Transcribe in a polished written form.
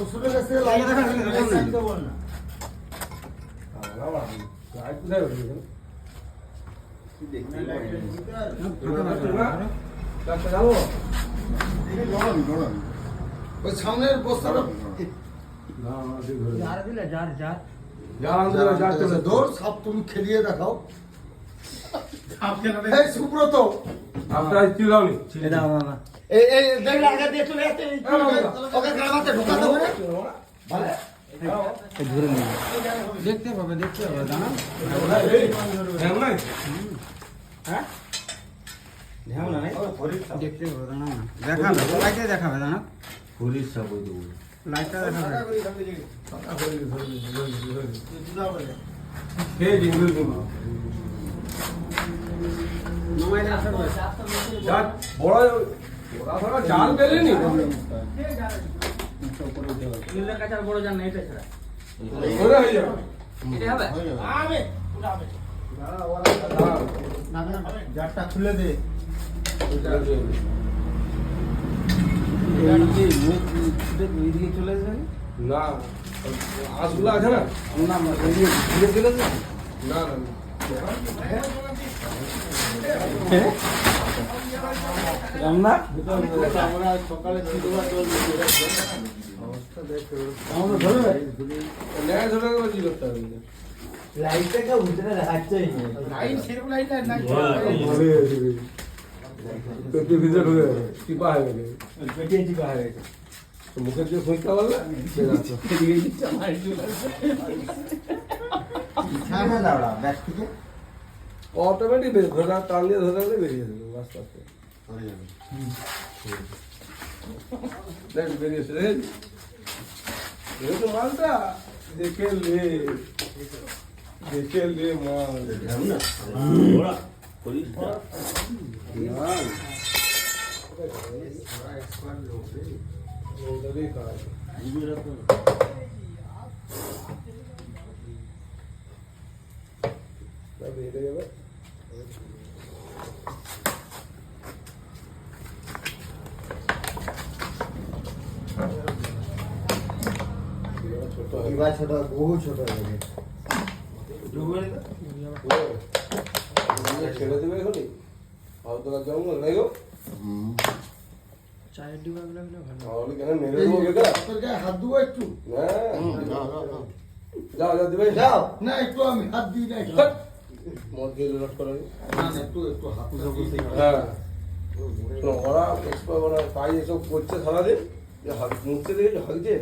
শ্বশুরের কাছে লাইট রাখতে বল না। লাইট কোথায় হচ্ছে এখানে? যাবো ওই সামনের বস্তাটা দৌড় সাপ তুমি খেলিয়ে দেখাও। এই সুব্রত আপনার চিলাওনি এই এই দেখলে আগে দিয়ে চলে যাচ্ছে ওকে গ্রামাতে ঢোকাতে হবে দেখতে পাবে দাঁড়া হ্যাঁ ধ্যান না দেখতে পাবে দাঁড়া না দেখাবে লাইটে দেখাবে দাঁড়া পুলিশ সব ওই দেবো লাইটটা দেখাবে খেয়ে দিন নমাই আসবে বড় ওরা জাল পেলেনি নীলের কাছে আর বড় জান না এটা ছাড়া ওরা হয়ে যাবে এটা হবে আমি জারটা খুলে দে চলে যাবে না আঁশগুলো আছে না না ঘুরে চলে যাবে না না রান্না আমরা সকালে চিন্তা ন্যায় ধরে কি করতে হবে লাইটটাকে উল্টে দেখাচ্ছে লাইট সেরকম লাইট না পেটে ভিতরে ঢুকে টিপা হয়ে গেছে পেটে চিপা হয়ে গেছে মুখের দিয়ে খুঁজতে পারলে ছাড়া দাঁড়া ব্যাগ থেকে অটোমেটিক বেশ ধরা টান দিয়ে ধরে বেরিয়ে যাবে আস্তে আস্তে দেখ বেরিয়েছে তো মালটা দেখে লে মাল বেড়ে যাবে এবার ছোট বহু ছোট হয়ে গেছে ছেড়ে দেবে এখনই আউতলা জঙ্গল নাই গো চায়ের ডিবাগুলো হলে ভালো তাহলে কেন মেরে দেবো বেটা তোর গায়ে হাত দেবো একটু হ্যাঁ যাও যাও দেবে যাও না একটু আমি হাত দিই না একটু মদ দিয়ে লোড করে না না, একটু একটু হাত হ্যাঁ শোনো, ওরা এক্সপার্ট ওরা কাজ এসব করছে সারাদিন যে হাত মুছতে দিয়ে হাগছে